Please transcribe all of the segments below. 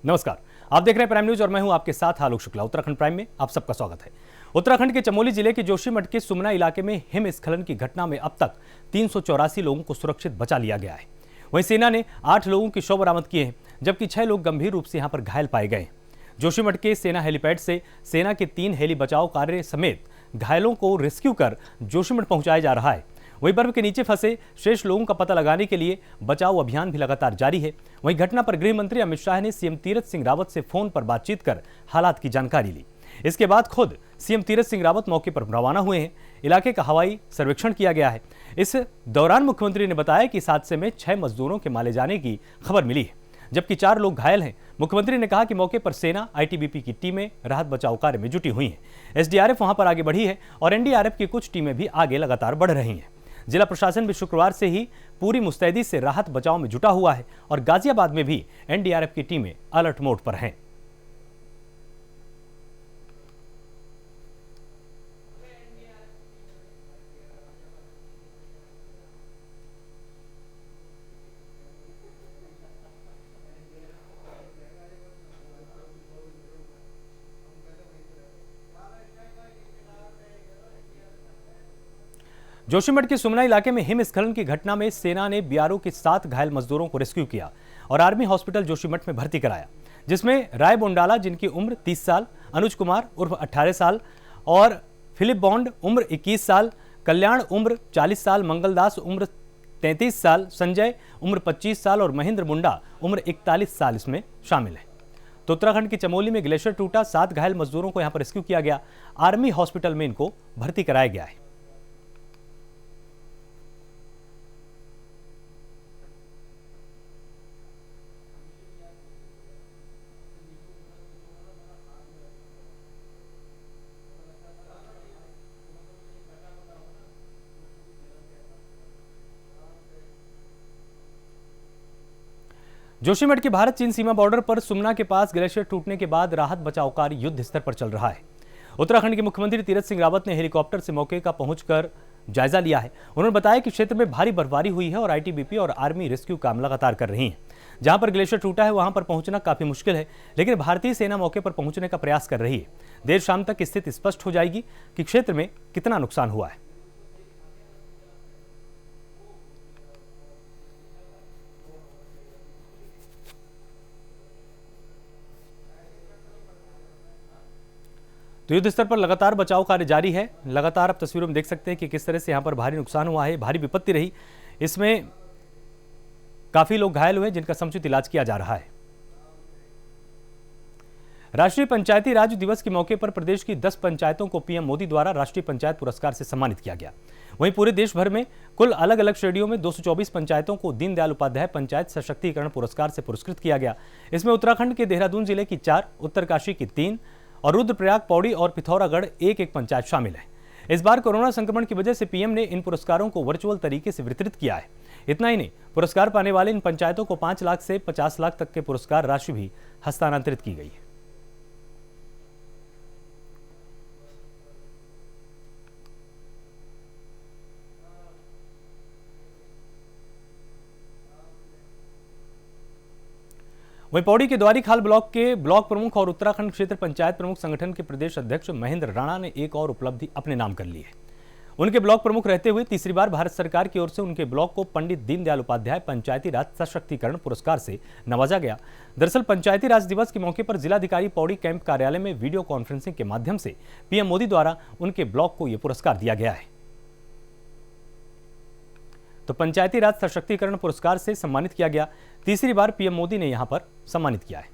नमस्कार, आप देख रहे हैं प्राइम न्यूज और मैं हूं आपके साथ आलोक शुक्ला। उत्तराखंड प्राइम में आप सबका स्वागत है। उत्तराखंड के चमोली जिले के जोशीमठ के सुमना इलाके में हिमस्खलन की घटना में अब तक 384 लोगों को सुरक्षित बचा लिया गया है। वहीं सेना ने 8 लोगों के शव बरामद किए हैं, जबकि 6 लोग गंभीर रूप से यहां पर घायल पाए गए। जोशीमठ के सेना हेलीपैड से सेना के 3 हेली बचाव कार्य समेत घायलों को रेस्क्यू कर जोशीमठ पहुंचाया जा रहा है। वहीं बर्फ के नीचे फंसे शेष लोगों का पता लगाने के लिए बचाव अभियान भी लगातार जारी है। वहीं घटना पर गृह मंत्री अमित शाह ने सीएम तीरथ सिंह रावत से फोन पर बातचीत कर हालात की जानकारी ली। इसके बाद खुद सीएम तीरथ सिंह रावत मौके पर रवाना हुए हैं। इलाके का हवाई सर्वेक्षण किया गया है। इस दौरान मुख्यमंत्री ने बताया कि इस हादसे में 6 मजदूरों के मारे जाने की खबर मिली है, जबकि 4 लोग घायल हैं। मुख्यमंत्री ने कहा कि मौके पर सेना, आईटीबीपी की टीमें राहत बचाव कार्य में जुटी हुई हैं। एसडीआरएफ वहां पर आगे बढ़ी है और एनडीआरएफ की कुछ टीमें भी आगे लगातार बढ़ रही हैं। जिला प्रशासन भी शुक्रवार से ही पूरी मुस्तैदी से राहत बचाव में जुटा हुआ है और गाजियाबाद में भी एनडीआरएफ की टीमें अलर्ट मोड पर हैं। जोशीमठ के सुमना इलाके में हिमस्खलन की घटना में सेना ने बीआरओ के 7 घायल मजदूरों को रेस्क्यू किया और आर्मी हॉस्पिटल जोशीमठ में भर्ती कराया, जिसमें राय बोंडाला जिनकी उम्र 30 साल, अनुज कुमार उर्फ 18 साल और फिलिप बॉन्ड उम्र 21 साल, कल्याण उम्र 40 साल, मंगलदास उम्र 33 साल, संजय उम्र 25 साल और महेंद्र मुंडा उम्र 41 साल इसमें शामिल है। तो उत्तराखंड के चमोली में ग्लेशियर टूटा, 7 घायल मजदूरों को यहां पर रेस्क्यू किया गया। आर्मी हॉस्पिटल में इनको भर्ती कराया गया है। जोशीमठ के भारत चीन सीमा बॉर्डर पर सुमना के पास ग्लेशियर टूटने के बाद राहत बचाव कार्य युद्ध स्तर पर चल रहा है। उत्तराखंड के मुख्यमंत्री तीरथ सिंह रावत ने हेलीकॉप्टर से मौके का पहुंचकर जायजा लिया है। उन्होंने बताया कि क्षेत्र में भारी बर्फबारी हुई है और आईटीबीपी और आर्मी रेस्क्यू काम लगातार कर रही है। जहां पर ग्लेशियर टूटा है वहां पर पहुंचना काफी मुश्किल है, लेकिन भारतीय सेना मौके पर पहुंचने का प्रयास कर रही है। देर शाम तक स्थिति स्पष्ट हो जाएगी कि क्षेत्र में कितना नुकसान हुआ है। तो युद्ध स्तर पर लगातार बचाव कार्य जारी है। लगातार आप तस्वीरों में देख सकते हैं कि किस तरह से यहां पर भारी नुकसान हुआ है, भारी विपत्ति रही। इसमें काफी लोग घायल हुए जिनका समुचित इलाज किया जा रहा है। राष्ट्रीय पंचायती राज दिवस के मौके पर प्रदेश की 10 पंचायतों को पीएम मोदी द्वारा राष्ट्रीय पंचायत पुरस्कार से सम्मानित किया गया। वहीं पूरे देश भर में कुल अलग अलग श्रेणियों में 224 पंचायतों को दीनदयाल उपाध्याय पंचायत सशक्तिकरण पुरस्कार से पुरस्कृत किया गया। इसमें उत्तराखंड के देहरादून जिले की 4, उत्तरकाशी की 3 और रुद्रप्रयाग, पौड़ी और पिथौरागढ़ एक पंचायत शामिल है। इस बार कोरोना संक्रमण की वजह से पीएम ने इन पुरस्कारों को वर्चुअल तरीके से वितरित किया है। इतना ही नहीं, पुरस्कार पाने वाले इन पंचायतों को 5 लाख से 50 लाख तक के पुरस्कार राशि भी हस्तांतरित की गई है। वहीं पौड़ी के द्वारीखाल ब्लॉक के ब्लॉक प्रमुख और उत्तराखंड क्षेत्र पंचायत प्रमुख संगठन के प्रदेश अध्यक्ष महेंद्र राणा ने एक और उपलब्धि अपने नाम कर ली है। उनके ब्लॉक प्रमुख रहते हुए तीसरी बार भारत सरकार की ओर से उनके ब्लॉक को पंडित दीनदयाल उपाध्याय पंचायती राज सशक्तिकरण पुरस्कार से नवाजा गया। दरअसल पंचायती राज दिवस के मौके पर जिलाधिकारी पौड़ी कैंप कार्यालय में वीडियो कॉन्फ्रेंसिंग के माध्यम से पीएम मोदी द्वारा उनके ब्लॉक को यह पुरस्कार दिया गया है। तो पंचायती राज सशक्तिकरण पुरस्कार से सम्मानित किया गया। तीसरी बार पीएम मोदी ने यहां पर सम्मानित किया है।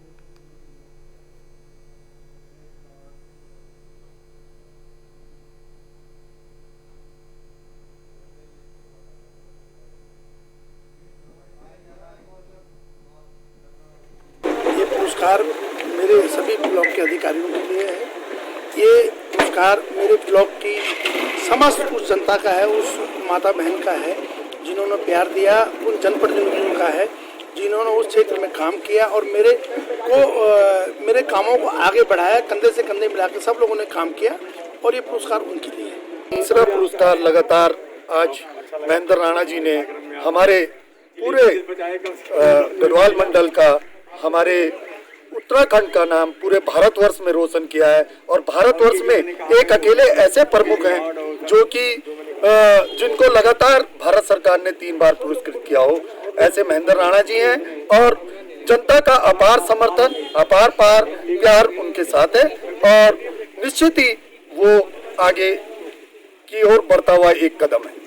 ये पुरस्कार मेरे सभी ब्लॉक के अधिकारियों के लिए है। ये पुरस्कार मेरे ब्लॉक की समस्त उस जनता का है, उस माता बहन का है जिन्होंने प्यार दिया, उन जनप्रतिनिधियों का है जिन्होंने उस क्षेत्र में काम किया और मेरे कामों को आगे बढ़ाया। कंधे से कंधे मिला के सब लोगों ने काम किया और ये पुरस्कार उनके लिए है। तीसरा पुरस्कार लगातार आज महेंद्र राणा जी ने हमारे पूरे गढ़वाल मंडल का, हमारे उत्तराखंड का नाम पूरे भारतवर्ष में रोशन किया है। और भारतवर्ष में एक अकेले ऐसे प्रमुख हैं जो कि जिनको लगातार भारत सरकार ने 3 बार पुरस्कृत किया हो, ऐसे महेंद्र राणा जी हैं। और जनता का अपार समर्थन, अपार प्यार उनके साथ है और निश्चित ही वो आगे की ओर बढ़ता हुआ एक कदम है।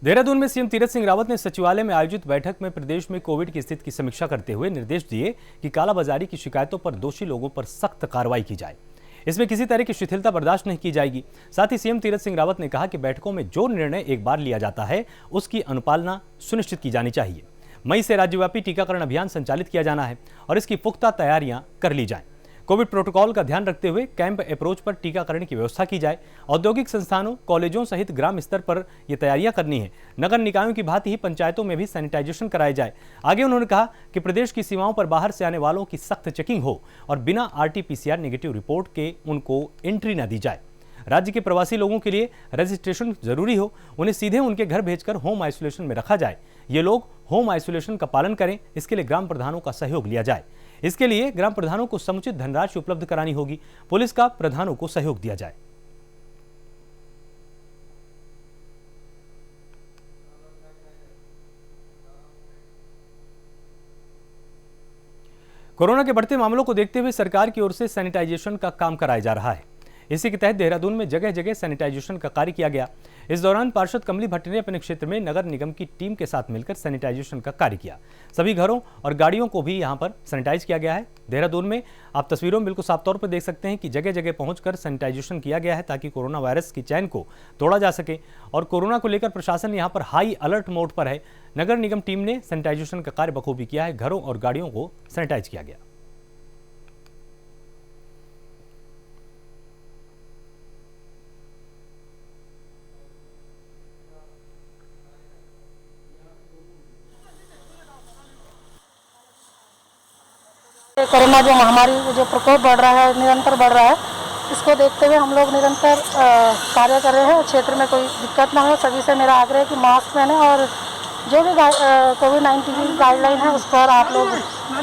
देहरादून में सीएम तीरथ सिंह रावत ने सचिवालय में आयोजित बैठक में प्रदेश में कोविड की स्थिति की समीक्षा करते हुए निर्देश दिए कि कालाबाजारी की शिकायतों पर दोषी लोगों पर सख्त कार्रवाई की जाए। इसमें किसी तरह की शिथिलता बर्दाश्त नहीं की जाएगी। साथ ही सीएम तीरथ सिंह रावत ने कहा कि बैठकों में जो निर्णय एक बार लिया जाता है उसकी अनुपालना सुनिश्चित की जानी चाहिए। मई से राज्यव्यापी टीकाकरण अभियान संचालित किया जाना है और इसकी पुख्ता तैयारियां कर ली जाएं। कोविड प्रोटोकॉल का ध्यान रखते हुए कैंप अप्रोच पर टीकाकरण की व्यवस्था की जाए। औद्योगिक संस्थानों, कॉलेजों सहित ग्राम स्तर पर यह तैयारियां करनी है। नगर निकायों की भांति ही पंचायतों में भी सैनिटाइजेशन कराया जाए। आगे उन्होंने कहा कि प्रदेश की सीमाओं पर बाहर से आने वालों की सख्त चेकिंग हो और बिना RT-PCR नेगेटिव रिपोर्ट के उनको एंट्री न दी जाए। राज्य के प्रवासी लोगों के लिए रजिस्ट्रेशन जरूरी हो, उन्हें सीधे उनके घर भेजकर होम आइसोलेशन में रखा जाए। ये लोग होम आइसोलेशन का पालन करें, इसके लिए ग्राम प्रधानों का सहयोग लिया जाए। इसके लिए ग्राम प्रधानों को समुचित धनराशि उपलब्ध करानी होगी। पुलिस का प्रधानों को सहयोग दिया जाए। कोरोना के बढ़ते मामलों को देखते हुए सरकार की ओर से सैनिटाइजेशन का काम कराया जा रहा है। इसी के तहत देहरादून में जगह जगह सैनिटाइजेशन का कार्य किया गया। इस दौरान पार्षद कमली भट्ट ने अपने क्षेत्र में नगर निगम की टीम के साथ मिलकर सैनिटाइजेशन का कार्य किया। सभी घरों और गाड़ियों को भी यहां पर सैनिटाइज किया गया है। देहरादून में आप तस्वीरों में बिल्कुल साफ तौर पर देख सकते हैं कि जगह जगह पहुंचकर सैनिटाइजेशन किया गया है ताकि कोरोना वायरस की चैन को तोड़ा जा सके। और कोरोना को लेकर प्रशासन यहां पर हाई अलर्ट मोड पर है। नगर निगम टीम ने सैनिटाइजेशन का कार्य बखूबी किया है। घरों और गाड़ियों को सैनिटाइज किया गया। कोरोना जो महामारी जो प्रकोप बढ़ रहा है, निरंतर बढ़ रहा है, इसको देखते हुए हम लोग निरंतर कार्य कर रहे हैं। क्षेत्र में कोई दिक्कत ना हो, सभी से मेरा आग्रह है कि मास्क पहने और जो भी कोविड-19 की गाइडलाइन है उस पर आप लोग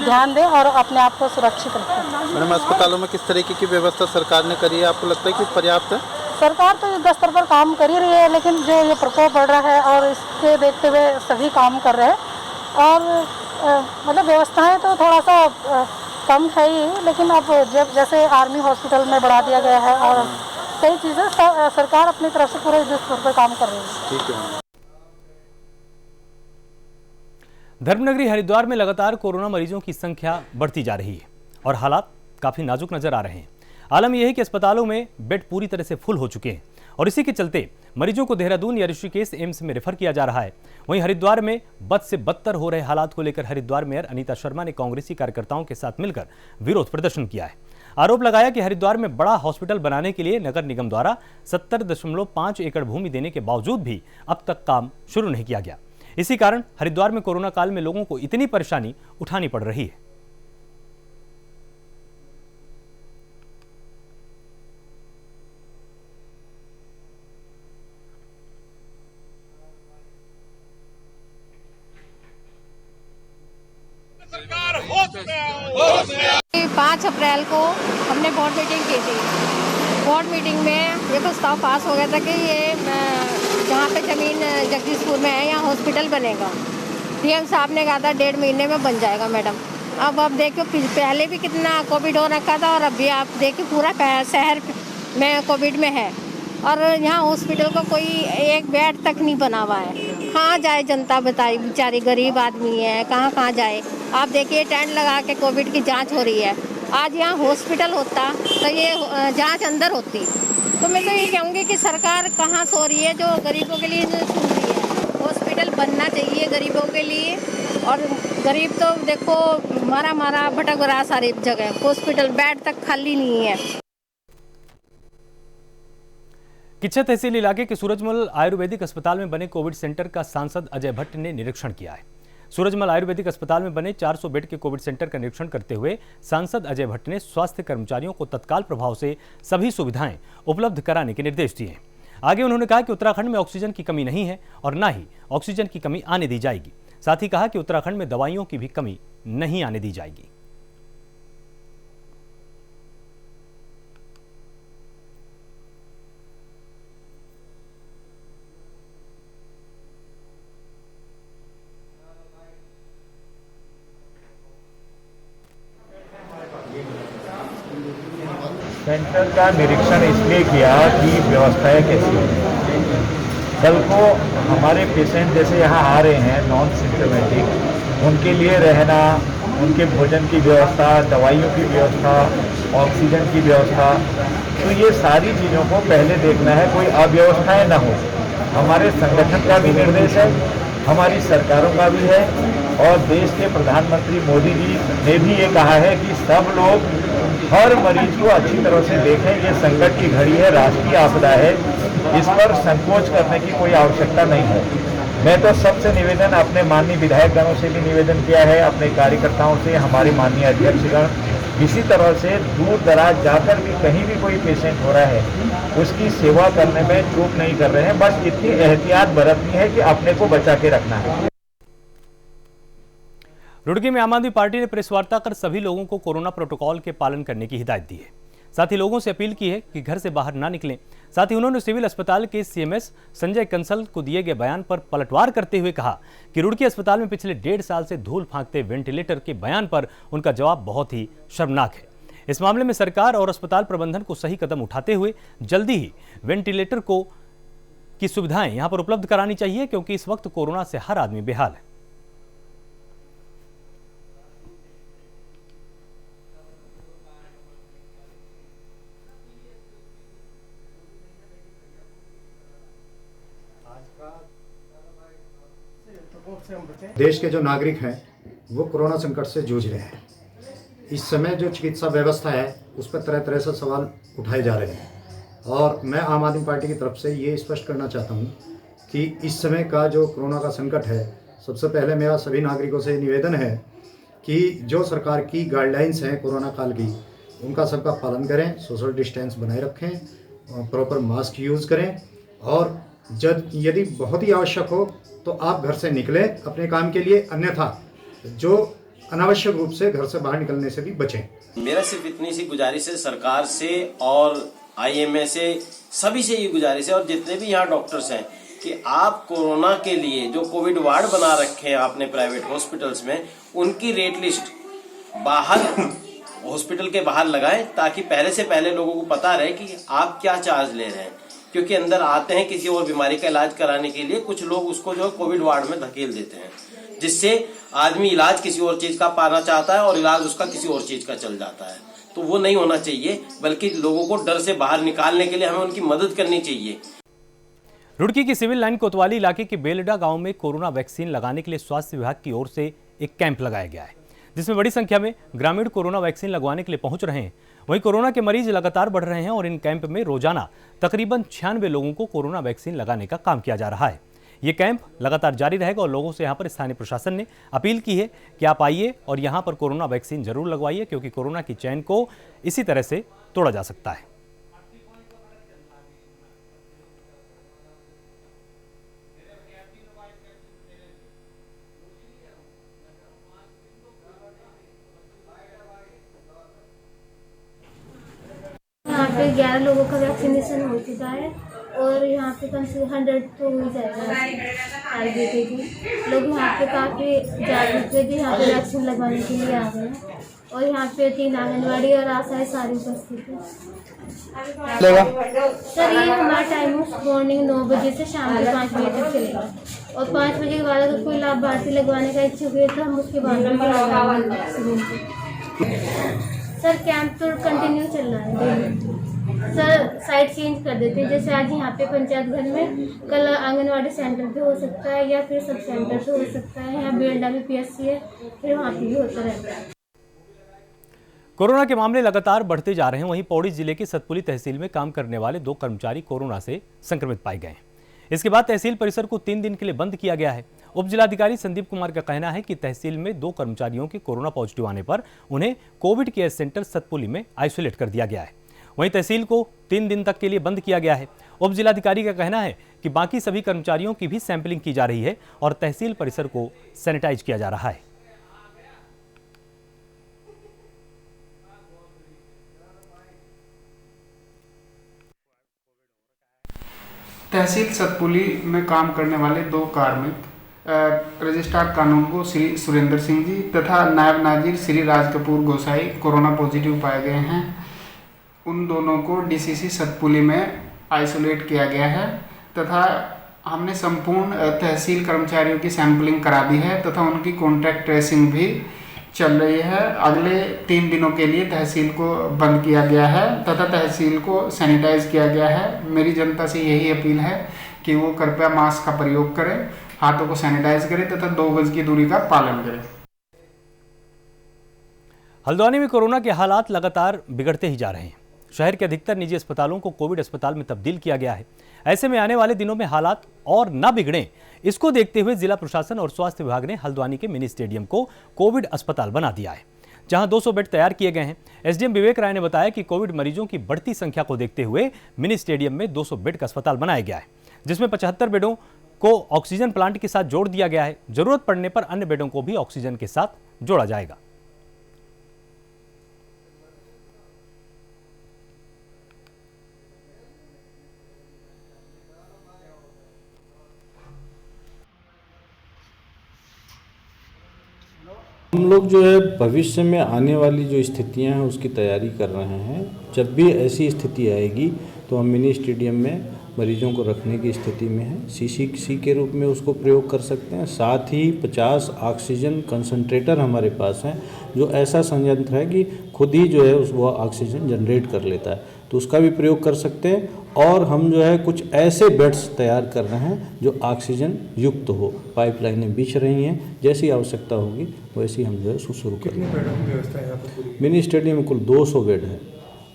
ध्यान दें और अपने आप को सुरक्षित रखें। मैडम, अस्पतालों में किस तरीके की व्यवस्था सरकार ने करी है, आपको लगता है कि पर्याप्त है? सरकार तो युद्ध स्तर पर काम कर ही रही है, लेकिन जो ये प्रकोप बढ़ रहा है और इसके देखते हुए सभी काम कर रहे हैं। और मतलब व्यवस्थाएं तो थोड़ा सा कम है ही, लेकिन अब जब जैसे आर्मी हॉस्पिटल में बढ़ा दिया गया है और कई चीज़ें सरकार अपनी तरफ से पूरे युद्ध स्तर पर काम कर रही है। ठीक है। धर्मनगरी हरिद्वार में लगातार कोरोना मरीजों की संख्या बढ़ती जा रही है और हालात काफी नाजुक नजर आ रहे हैं। आलम यह है कि अस्पतालों में बेड पूरी तरह से फुल हो चुके हैं और इसी के चलते मरीजों को देहरादून या ऋषिकेश एम्स में रेफर किया जा रहा है। वहीं हरिद्वार में बद से बदतर हो रहे हालात को लेकर हरिद्वार मेयर अनीता शर्मा ने कांग्रेसी कार्यकर्ताओं के साथ मिलकर विरोध प्रदर्शन किया है। आरोप लगाया कि हरिद्वार में बड़ा हॉस्पिटल बनाने के लिए नगर निगम द्वारा 70.5 एकड़ भूमि देने के बावजूद भी अब तक काम शुरू नहीं किया गया। इसी कारण हरिद्वार में कोरोना काल में लोगों को इतनी परेशानी उठानी पड़ रही है। सरकार होश में आओ। 5 अप्रैल को हमने बोर्ड मीटिंग की थी। बोर्ड मीटिंग में ये प्रस्ताव पास हो गया था कि ये जहाँ पे ज़मीन जगदीशपुर में है यहाँ हॉस्पिटल बनेगा। डीएम साहब ने कहा था 1.5 महीने में बन जाएगा मैडम। अब देखो पहले भी कितना कोविड हो रखा था और अभी आप देखिए पूरा शहर में कोविड में है और यहाँ हॉस्पिटल को कोई एक बेड तक नहीं बना हुआ है। कहाँ जाए जनता, बताइए, बेचारी गरीब आदमी है, कहाँ जाए। आप देखिए टेंट लगा के कोविड की जांच हो रही है। आज यहाँ हॉस्पिटल होता तो ये जांच अंदर होती। तो मैं तो ये कहूँगी कि सरकार कहाँ सो रही है, जो गरीबों के लिए सुन रही है। हॉस्पिटल बनना चाहिए गरीबों के लिए और गरीब तो देखो मारा भटक रहा सारी जगह। हॉस्पिटल बेड तक खाली नहीं है। किच्छा तहसील इलाके के सूरजमल आयुर्वेदिक अस्पताल में बने कोविड सेंटर का सांसद अजय भट्ट ने निरीक्षण किया है। सूरजमल आयुर्वेदिक अस्पताल में बने 400 बेड के कोविड सेंटर का निरीक्षण करते हुए सांसद अजय भट्ट ने स्वास्थ्य कर्मचारियों को तत्काल प्रभाव से सभी सुविधाएं उपलब्ध कराने के निर्देश दिए हैं। आगे उन्होंने कहा कि उत्तराखंड में ऑक्सीजन की कमी नहीं है और न ही ऑक्सीजन की कमी आने दी जाएगी। साथ ही कहा कि उत्तराखंड में दवाइयों की भी कमी नहीं आने दी जाएगी। सेंटर का निरीक्षण इसलिए किया कि व्यवस्थाएं कैसी हैं। कल को हमारे पेशेंट जैसे यहाँ आ रहे हैं नॉन सिम्टोमेटिक, उनके लिए रहना, उनके भोजन की व्यवस्था, दवाइयों की व्यवस्था, ऑक्सीजन की व्यवस्था, तो ये सारी चीज़ों को पहले देखना है, कोई अव्यवस्थाएं न हो। हमारे संगठन का भी निर्देश है, हमारी सरकारों का भी है, और देश के प्रधानमंत्री मोदी जी ने भी ये कहा है कि सब लोग हर मरीज को अच्छी तरह से देखें। ये संकट की घड़ी है, राष्ट्रीय आपदा है, इस पर संकोच करने की कोई आवश्यकता नहीं है। मैं तो सबसे निवेदन, अपने माननीय विधायकगणों से भी निवेदन किया है, अपने कार्यकर्ताओं से, हमारे माननीय अध्यक्षगण, इसी तरह से दूर दराज जाकर भी कहीं भी कोई पेशेंट हो रहा है उसकी सेवा करने में चूक नहीं कर रहे हैं। बस इतनी एहतियात बरतनी है कि अपने को बचा के रखना है। रुड़की में आम आदमी पार्टी ने प्रेस वार्ता कर सभी लोगों को कोरोना प्रोटोकॉल के पालन करने की हिदायत दी है। साथ ही लोगों से अपील की है कि घर से बाहर ना निकलें। साथ ही उन्होंने सिविल अस्पताल के सीएमएस संजय कंसल को दिए गए बयान पर पलटवार करते हुए कहा कि रुड़की अस्पताल में पिछले 1.5 साल से धूल फांकते वेंटिलेटर के बयान पर उनका जवाब बहुत ही शर्मनाक है। इस मामले में सरकार और अस्पताल प्रबंधन को सही कदम उठाते हुए जल्दी ही वेंटिलेटर की सुविधाएं यहां पर उपलब्ध करानी चाहिए, क्योंकि इस वक्त कोरोना से हर आदमी बेहाल है। देश के जो नागरिक हैं वो कोरोना संकट से जूझ रहे हैं। इस समय जो चिकित्सा व्यवस्था है उस पर तरह तरह से सवाल उठाए जा रहे हैं, और मैं आम आदमी पार्टी की तरफ से ये स्पष्ट करना चाहता हूँ कि इस समय का जो कोरोना का संकट है, सबसे पहले मेरा सभी नागरिकों से निवेदन है कि जो सरकार की गाइडलाइंस हैं कोरोना काल की, उनका सबका पालन करें, सोशल डिस्टेंस बनाए रखें, प्रॉपर मास्क यूज़ करें, और जब यदि बहुत ही आवश्यक हो तो आप घर से निकलें अपने काम के लिए, अन्यथा जो अनावश्यक रूप से घर से बाहर निकलने से भी बचें। मेरा सिर्फ इतनी सी गुजारिश है सरकार से और आईएमए से, सभी से ये गुजारिश है, और जितने भी यहाँ डॉक्टर्स हैं, कि आप कोरोना के लिए जो कोविड वार्ड बना रखे हैं आपने प्राइवेट हॉस्पिटल्स में, उनकी रेट लिस्ट बाहर हॉस्पिटल के बाहर लगाएं, ताकि पहले से पहले लोगों को पता रहे कि आप क्या चार्ज ले रहे हैं। क्योंकि अंदर आते हैं किसी और बीमारी का इलाज कराने के लिए, कुछ लोग उसको जो कोविड वार्ड में धकेल देते हैं, जिससे आदमी इलाज किसी और चीज का पाना चाहता है और इलाज उसका किसी और चीज का चल जाता है। तो वो नहीं होना चाहिए, बल्कि लोगों को डर से बाहर निकालने के लिए हमें उनकी मदद करनी चाहिए। रुड़की की सिविल लाइन कोतवाली इलाके के बेलडा गांव में कोरोना वैक्सीन लगाने के लिए स्वास्थ्य विभाग की ओर से एक कैंप लगाया गया है, जिसमें बड़ी संख्या में ग्रामीण कोरोना वैक्सीन लगवाने के लिए पहुंच रहे हैं। वहीं कोरोना के मरीज लगातार बढ़ रहे हैं और इन कैंप में रोजाना तकरीबन 96 लोगों को कोरोना वैक्सीन लगाने का काम किया जा रहा है। ये कैंप लगातार जारी रहेगा और लोगों से यहाँ पर स्थानीय प्रशासन ने अपील की है कि आप आइए और यहाँ पर कोरोना वैक्सीन जरूर लगवाइए, क्योंकि कोरोना की चैन को इसी तरह से तोड़ा जा सकता है। यहाँ पे 11 लोगों का वैक्सीनेशन हो चुका है और यहाँ पे कम से 100 तो हो जाएगा टारगेट है। लोग यहाँ पे काफ़ी जागरूक है, यहाँ पे वैक्सीन लगवाने के लिए आ गए हैं और यहाँ पे 3 आंगनवाड़ी और आशाएं सारी उपस्थित है। सर ये हमारा टाइम मॉर्निंग 9 बजे से शाम के 5 बजे तक चलेगा और 5 बजे के बाद अगर कोई लाभार्थी लगवाने का इच्छुक है तो हम उसके बाद में लगवाएंगे। सर कैंप तो कंटिन्यू चल रहा है। सर साइट चेंज कर देते हैं, जैसे आज यहाँ पे पंचायत घर में, कल आंगनवाड़ी सेंटर पे हो सकता है या फिर सब सेंटर पे हो सकता है। यहाँ बेलडा में पीएससी है, फिर वहाँ पे भी होता रहता है। कोरोना के मामले लगातार बढ़ते जा रहे हैं। वहीं पौड़ी जिले के सतपुली तहसील में काम करने वाले 2 कर्मचारी कोरोना से संक्रमित पाए गए हैं। इसके बाद तहसील परिसर को 3 दिन के लिए बंद किया गया है। उप जिलाधिकारी संदीप कुमार का कहना है कि तहसील में 2 कर्मचारियों के कोरोना पॉजिटिव आने पर उन्हें कोविड केयर सेंटर सतपुली में आइसोलेट कर दिया गया है। वहीं तहसील को 3 दिन तक के लिए बंद किया गया है उप जिलाधिकारी का कहना है कि बाकी सभी कर्मचारियों की भी सैंपलिंग की जा रही है और तहसील परिसर को सैनिटाइज किया जा रहा है। तहसील सतपुली में काम करने वाले 2 कार्मिक रजिस्ट्रार कानूनगो श्री सुरेंद्र सिंह जी तथा नायब नाजिर श्री राज कपूर गोसाई कोरोना पॉजिटिव पाए गए हैं। उन दोनों को डीसीसी सतपुली में आइसोलेट किया गया है तथा हमने संपूर्ण तहसील कर्मचारियों की सैंपलिंग करा दी है तथा उनकी कॉन्टैक्ट ट्रेसिंग भी चल रही है। अगले 3 दिनों के लिए तहसील को बंद किया गया है तथा तहसील को सैनिटाइज किया गया है। मेरी जनता से यही अपील है कि वो कृपया मास्क का प्रयोग करें, हाथों को सैनिटाइज करें तथा 2 गज की दूरी का पालन करें। हल्द्वानी में कोरोना के हालात लगातार बिगड़ते ही जा रहे हैं। शहर के अधिकतर निजी अस्पतालों को कोविड अस्पताल में तब्दील किया गया है। ऐसे में आने वाले दिनों में हालात और न बिगड़े, इसको देखते हुए जिला प्रशासन और स्वास्थ्य विभाग ने हल्द्वानी के मिनी स्टेडियम को कोविड अस्पताल बना दिया है, जहां 200 बेड तैयार किए गए हैं। एसडीएम विवेक राय ने बताया कि कोविड मरीजों की बढ़ती संख्या को देखते हुए मिनी स्टेडियम में 200 बेड का अस्पताल बनाया गया है, जिसमें 75 बेडों को ऑक्सीजन प्लांट के साथ जोड़ दिया गया है। जरूरत पड़ने पर अन्य बेडों को भी ऑक्सीजन के साथ जोड़ा जाएगा। हम लोग जो है भविष्य में आने वाली जो स्थितियां हैं उसकी तैयारी कर रहे हैं। जब भी ऐसी स्थिति आएगी तो हम मिनी स्टेडियम में मरीजों को रखने की स्थिति में है। सीसीसी के रूप में उसको प्रयोग कर सकते हैं। साथ ही 50 ऑक्सीजन कंसंट्रेटर हमारे पास हैं, जो ऐसा संयंत्र है कि खुद ही जो है वो ऑक्सीजन जनरेट कर लेता है, तो उसका भी प्रयोग कर सकते हैं। और हम जो है कुछ ऐसे बेड्स तैयार कर रहे हैं जो ऑक्सीजन युक्त हो। पाइपलाइनें बिछ रही हैं, जैसी आवश्यकता होगी वैसी हम जो है शुरू करेंगे। कितने बेडों की व्यवस्था है यहाँ पर? मिनी स्टेडियम में कुल 200 बेड है।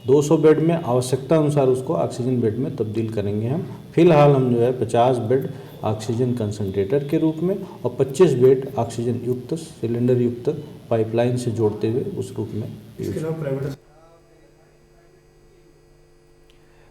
200 बेड में आवश्यकता अनुसार उसको ऑक्सीजन बेड में तब्दील करेंगे हम। फिलहाल हम जो है 50 बेड ऑक्सीजन कंसंट्रेटर के रूप में और 25 बेड ऑक्सीजन युक्त सिलेंडर युक्त पाइपलाइन से जोड़ते हुए उस रूप में। इसके अलावा प्राइवेट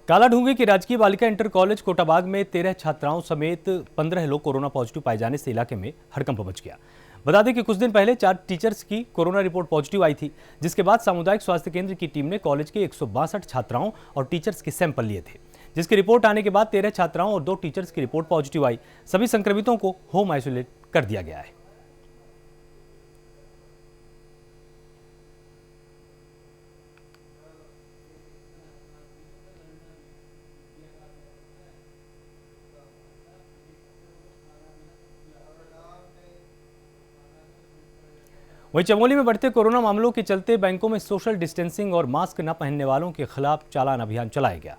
कालाढूंगी की राजकीय बालिका इंटर कॉलेज कोटाबाग में 13 छात्राओं समेत 15 लोग कोरोना पॉजिटिव पाए जाने से इलाके में हड़कंप मच गया। बता दें कि कुछ दिन पहले 4 टीचर्स की कोरोना रिपोर्ट पॉजिटिव आई थी, जिसके बाद सामुदायिक स्वास्थ्य केंद्र की टीम ने कॉलेज के 162 छात्राओं और टीचर्स के सैंपल लिए थे, जिसकी रिपोर्ट आने के बाद 13 छात्राओं और 2 टीचर्स की रिपोर्ट पॉजिटिव आई। सभी संक्रमितों को होम आइसोलेट कर दिया गया है। वहीं चमोली में बढ़ते कोरोना मामलों के चलते बैंकों में सोशल डिस्टेंसिंग और मास्क न पहनने वालों के खिलाफ चालान अभियान चलाया गया।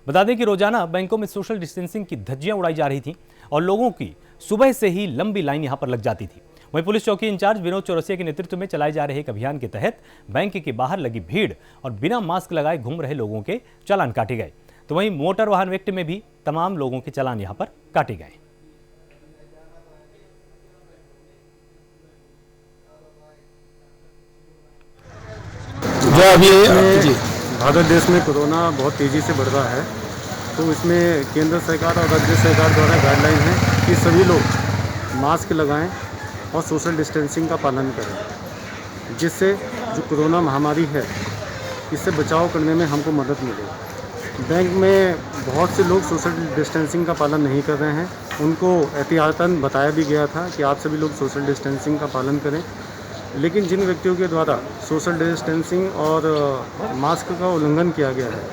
बता दें कि रोजाना बैंकों में सोशल डिस्टेंसिंग की धज्जियां उड़ाई जा रही थीं और लोगों की सुबह से ही लंबी लाइन यहां पर लग जाती थी। वहीं पुलिस चौकी इंचार्ज विनोद चौरसिया के नेतृत्व में चलाए जा रहे एक अभियान के तहत बैंक के बाहर लगी भीड़ और बिना मास्क लगाए घूम रहे लोगों के चालान काटे गए। तो वहीं मोटर वाहन एक्ट में भी तमाम लोगों के चालान यहां पर काटे गए। भारत देश में कोरोना बहुत तेज़ी से बढ़ रहा है, तो इसमें केंद्र सरकार और राज्य सरकार द्वारा गाइडलाइन है कि सभी लोग मास्क लगाएं और सोशल डिस्टेंसिंग का पालन करें, जिससे जो कोरोना महामारी है इससे बचाव करने में हमको मदद मिले। बैंक में बहुत से लोग सोशल डिस्टेंसिंग का पालन नहीं कर रहे हैं, उनको एहतियातन बताया भी गया था कि आप सभी लोग सोशल डिस्टेंसिंग का पालन करें, लेकिन जिन व्यक्तियों के द्वारा सोशल डिस्टेंसिंग और मास्क का उल्लंघन किया गया है।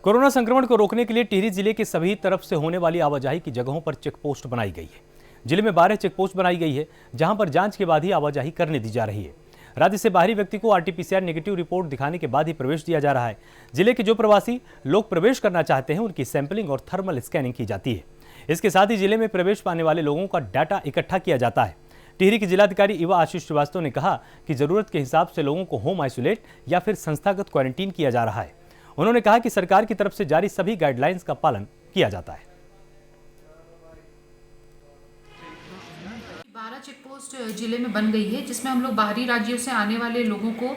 कोरोना संक्रमण को रोकने के लिए टिहरी जिले के सभी तरफ से होने वाली आवाजाही की जगहों पर चेक पोस्ट बनाई गई है। जिले में 12 चेक पोस्ट बनाई गई है, जहां पर जांच के बाद ही आवाजाही करने दी जा रही है। राज्य से बाहरी व्यक्ति को आरटीपीसीआर नेगेटिव रिपोर्ट दिखाने के बाद ही प्रवेश दिया जा रहा है। जिले के जो प्रवासी लोग प्रवेश करना चाहते हैं उनकी सैंपलिंग और थर्मल स्कैनिंग की जाती है। इसके साथ ही जिले में प्रवेश पाने वाले लोगों का डाटा इकट्ठा किया जाता है। टिहरी के जिलाधिकारी इवा आशीष श्रीवास्तव ने कहा कि जरूरत के हिसाब से लोगों को होम आइसोलेट या फिर संस्थागत क्वारंटीन किया जा रहा है। उन्होंने कहा कि सरकार की तरफ से जारी सभी गाइडलाइंस का पालन किया जाता है। 12 चेक पोस्ट पोस्ट जिले में बन गई है, जिसमें हम लोग बाहरी राज्यों से आने वाले लोगों को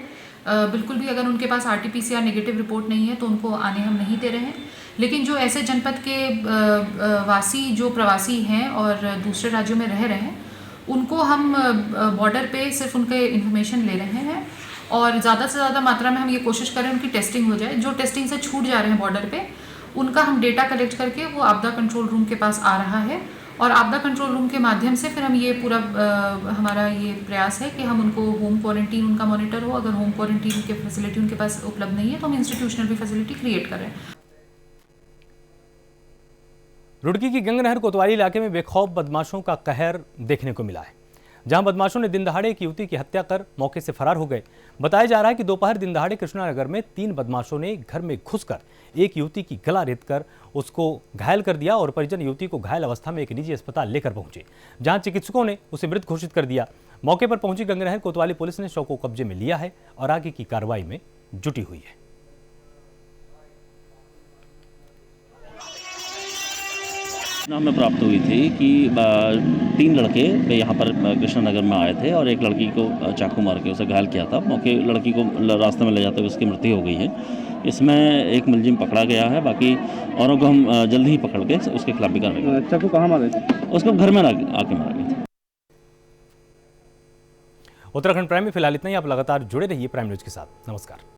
बिल्कुल भी अगर उनके पास RT-PCR नेगेटिव रिपोर्ट नहीं है तो उनको आने हम नहीं दे रहे हैं। लेकिन जो ऐसे जनपद के वासी जो प्रवासी हैं और दूसरे राज्यों में रह रहे हैं, उनको हम बॉर्डर पे सिर्फ उनके इन्फॉर्मेशन ले रहे हैं और ज़्यादा से ज़्यादा मात्रा में हम ये कोशिश करें उनकी टेस्टिंग हो जाए। जो टेस्टिंग से छूट जा रहे हैं बॉर्डर पे, उनका हम डेटा कलेक्ट करके वो आपदा कंट्रोल रूम के पास आ रहा है और आपदा कंट्रोल रूम के माध्यम से फिर हम ये पूरा हमारा ये प्रयास है कि हम उनको होम क्वारंटीन उनका मॉनिटर हो। अगर होम क्वारंटीन की फैसिलिटी उनके पास उपलब्ध नहीं है तो हम इंस्टीट्यूशनल भी फैसिलिटी क्रिएट करें। रुड़की की गंगनहर कोतवाली इलाके में बेखौफ बदमाशों का कहर देखने को मिला है, जहां बदमाशों ने दिन दहाड़े एक युवती की हत्या कर मौके से फरार हो गए। बताया जा रहा है कि दोपहर दिन दहाड़े कृष्णानगर में 3 बदमाशों ने घर में घुसकर एक युवती की गला रेतकर उसको घायल कर दिया और परिजन युवती को घायल अवस्था में एक निजी अस्पताल लेकर पहुंचे, जहां चिकित्सकों ने उसे मृत घोषित कर दिया। मौके पर पहुंची गंगनहर कोतवाली पुलिस ने शव को कब्जे में लिया है और आगे की कार्रवाई में जुटी हुई है। हमें प्राप्त हुई थी कि 3 लड़के यहाँ पर कृष्णानगर में आए थे और एक लड़की को चाकू मार के उसे घायल किया था। मौके लड़की को रास्ते में ले जाते हुए उसकी मृत्यु हो गई है। इसमें एक मुलजिम पकड़ा गया है, बाकी औरों को हम जल्द ही पकड़ के उसके खिलाफ भी कार्रवाई करेंगे। चाकू कहाँ मारे थे? उसको घर में आके मारा गया था। उत्तराखंड प्राइम में फिलहाल इतना ही। आप लगातार जुड़े रहिए प्राइम न्यूज के साथ। नमस्कार।